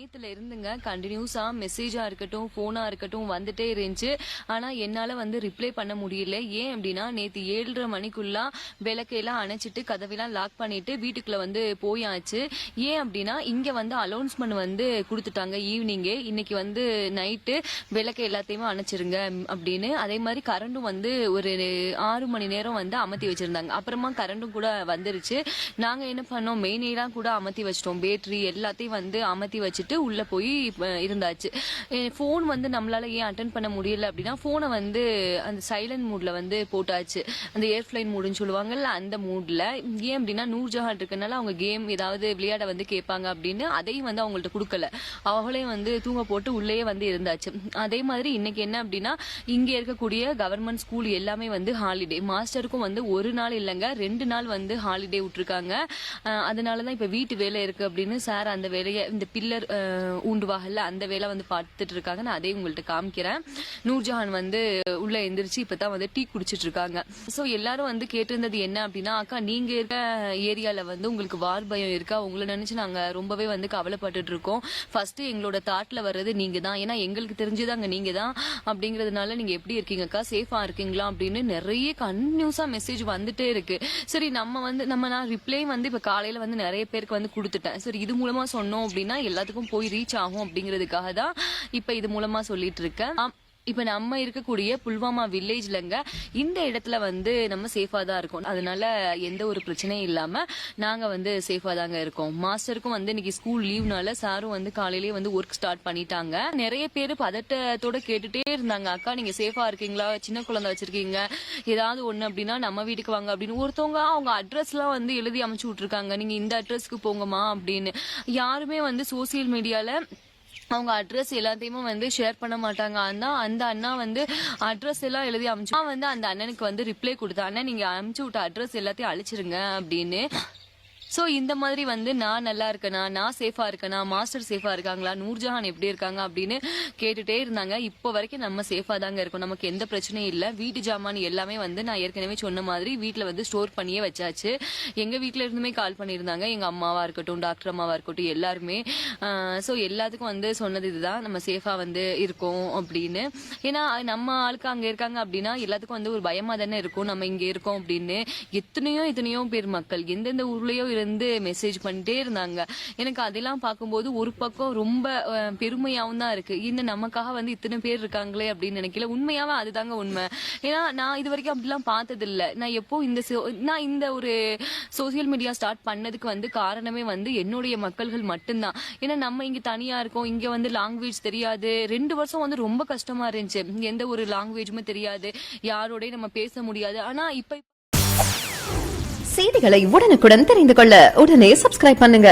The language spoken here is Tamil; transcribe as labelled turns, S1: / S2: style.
S1: நேத்துல இருந்துங்க கண்டினியூஸா மெசேஜா இருக்கட்டும் போனா இருக்கட்டும் வந்துட்டே இருந்துச்சு. ஆனா என்னால வந்து ரிப்ளை பண்ண முடியல. ஏன் அப்படின்னா நேத்து 7:30 மணிக்குள்ள விளக்கையெல்லாம் அணைச்சிட்டு கதவெல்லாம் லாக் பண்ணிட்டு வீட்டுக்குள்ள வந்து போயாச்சு. ஏன் அப்படின்னா இங்க வந்து அலௌன்ஸ்மெண்ட் வந்து கொடுத்துட்டாங்க ஈவினிங்கே, இன்னைக்கு வந்து நைட்டு விளக்கு எல்லாத்தையுமே அணைச்சிருங்க அப்படின்னு. அதே மாதிரி கரண்டும் வந்து ஒரு 6 மணி நேரம் வந்து அமர்த்தி வச்சிருந்தாங்க. அப்புறமா கரண்டும் கூட வந்துருச்சு. நாங்க என்ன பண்ணோம், மெயினெல்லாம் கூட அமர்த்தி வச்சிட்டோம், பேட்டரி எல்லாத்தையும் வந்து அமர்த்தி வச்சுட்டு உள்ள போய் இருந்தாச்சு. ஃபோன் வந்து நம்மளால ஏன் அட்டன் பண்ண முடியல அப்படின்னா ஃபோனை வந்து அந்த சைலண்ட் மூட்ல வந்து போட்டாச்சு. அந்த ஏர்ஃப்ளைன் மூடுன்னு சொல்லுவாங்கல்ல, அந்த மூட்ல. ஏன் அப்படின்னா நூர்ஜஹான் இருக்கனால அவங்க கேம் ஏதாவது விளையாட வந்து கேட்பாங்க அப்படின்னு அதையும் வந்து அவங்கள்ட்ட கொடுக்கல. அவங்களே வந்து தூங்க போட்டு உள்ளேயே வந்து இருந்தாச்சு. அதே மாதிரி இன்னைக்கு என்ன அப்படின்னா இங்க இருக்கக்கூடிய கவர்மெண்ட் ஸ்கூல் எல்லாமே வந்து ஹாலிடே. மாஸ்டருக்கும் வந்து ஒரு நாள் இல்லைங்க 2 நாள் வந்து ஹாலிடே விட்டுருக்காங்க. அதனாலதான் இப்ப வீட்டு வேலை இருக்கு அப்படின்னு சார் அந்த வேலையை இந்த பில்லர் ஊண்டுவாகல அந்த வேலை வந்து பார்த்துட்டு இருக்காங்க. நான் அதே உங்கள்ட்ட காமிக்கிறேன். நூர்ஜஹான் வந்து உள்ள எந்திரிச்சு இப்பதான் வந்து டீ குடிச்சிட்டு இருக்காங்க. சோ எல்லாரும் வந்து கேட்டிருந்தது என்ன அப்படின்னா, அக்கா நீங்க இருக்க ஏரியால வந்து உங்களுக்கு வார் பயம் இருக்கா, உங்களை நினைச்சு நாங்க ரொம்பவே வந்து கவலைப்பட்டுட்டு இருக்கோம். ஃபர்ஸ்ட் எங்களோட தாட்ல வர்றது நீங்க தான், ஏன்னா எங்களுக்கு தெரிஞ்சுதாங்க நீங்க தான் அப்படிங்கறதுனால நீங்க எப்படி இருக்கீங்கக்கா, சேஃபா இருக்கீங்களா அப்படின்னு நிறைய கன்டினியூஸா மெசேஜ் வந்துட்டே இருக்கு. சரி நான் ரிப்ளை வந்து இப்ப காலையில வந்து நிறைய பேருக்கு வந்து கொடுத்துட்டேன். சரி இது மூலமா சொன்னோம் அப்படின்னா எல்லாத்துக்கும் போய் ரீச் ஆகும் அப்படிங்கிறதுக்காக தான் இப்ப இது மூலமா சொல்லிட்டு இருக்கேன். இப்ப நம்ம இருக்கக்கூடிய புல்வாமா வில்லேஜ்லங்க இந்த இடத்துல வந்து நம்ம சேஃபா தான் இருக்கோம். அதனால எந்த ஒரு பிரச்சனையும் இல்லாம நாங்க வந்து சேஃபா தாங்க இருக்கோம். மாஸ்டருக்கும் வந்து இன்னைக்கு ஸ்கூல் லீவ்னால சாரும் வந்து காலையிலேயே வந்து ஒர்க் ஸ்டார்ட் பண்ணிட்டாங்க. நிறைய பேர் பதட்டத்தோட கேட்டுட்டே இருந்தாங்க, அக்கா நீங்க சேஃபா இருக்கீங்களா, சின்ன குழந்தை வச்சிருக்கீங்க, ஏதாவது ஒண்ணு அப்படின்னா நம்ம வீட்டுக்கு வாங்க அப்படின்னு. ஒருத்தவங்க அவங்க அட்ரஸ் எல்லாம் வந்து எழுதி அமைச்சு விட்டுருக்காங்க, நீங்க இந்த அட்ரஸ்க்கு போங்கம்மா அப்படின்னு. யாருமே வந்து சோசியல் மீடியால அவங்க அட்ரஸ் எல்லாத்தையுமே வந்து ஷேர் பண்ண மாட்டாங்க. அந்த அண்ணா வந்து அட்ரஸ் எல்லாம் எழுதி அனுப்பிச்சு வந்து அந்த அண்ணனுக்கு வந்து ரிப்ளை கொடுத்தா, அண்ணா நீங்க அனுப்பிச்சு விட்ட அட்ரஸ் எல்லாத்தையும் அழிச்சிருங்க அப்படின்னு. சோ இந்த மாதிரி வந்து நான் நல்லா இருக்கேனா, நான் சேஃபா இருக்கேனா, மாஸ்டர் சேஃபா இருக்காங்களா, நூர்ஜஹான் எப்படி இருக்காங்க அப்படின்னு கேட்டுட்டே இருந்தாங்க. இப்போ வரைக்கும் நம்ம சேஃபா தாங்க இருக்கோம், நமக்கு எந்த பிரச்சனையும் இல்லை. வீட்டு ஜாமான் எல்லாமே வந்து நான் ஏற்கனவே சொன்ன மாதிரி வீட்டுல வந்து ஸ்டோர் பண்ணியே வச்சாச்சு. எங்க வீட்டுல இருந்துமே கால் பண்ணியிருந்தாங்க, எங்க அம்மாவா இருக்கட்டும் டாக்டர் அம்மாவா இருக்கட்டும் எல்லாருமே. சோ எல்லாத்துக்கும் வந்து சொன்னது இதுதான், நம்ம சேஃபா வந்து இருக்கோம் அப்படின்னு. ஏன்னா நம்ம ஆளுக்கு அங்க இருக்காங்க அப்படின்னா எல்லாத்துக்கும் வந்து ஒரு பயமா தானே இருக்கும், நம்ம இங்க இருக்கோம் அப்படின்னு. எத்தனையோ பேர் மக்கள் எந்தெந்த ஊர்லயோ இருந்து மெசேஜ் பண்ணிட்டே இருந்தாங்க. எனக்கு அதெல்லாம் பார்க்கும்போது ஒரு பக்கம் ரொம்ப பெருமையாவும் தான் இருக்கு, இன்னும் நமக்காக வந்து இத்தனை பேர் இருக்காங்களே அப்படின்னு நினைக்கல. உண்மையாவே அதுதாங்க உண்மை. ஏன்னா நான் இது வரைக்கும் அப்படிலாம் பார்த்தது இல்லை. நான் இந்த ஒரு சோசியல் மீடியா ஸ்டார்ட் பண்ணதுக்கு வந்து காரணமே வந்து என்னுடைய மக்கள்கள் மட்டும்தான். ஏன்னா நம்ம இங்க தனியா இருக்கோம், இங்க வந்து லாங்குவேஜ் தெரியாது. 2 வருஷம் வந்து ரொம்ப கஷ்டமா இருந்துச்சு, எந்த ஒரு லாங்குவேஜுமே தெரியாது, யாரோடய நம்ம பேச முடியாது. ஆனா இப்ப
S2: செய்திகளை உடனுக்குடன் தெரிந்து கொள்ள உடனே சப்ஸ்கிரைப் பண்ணுங்க.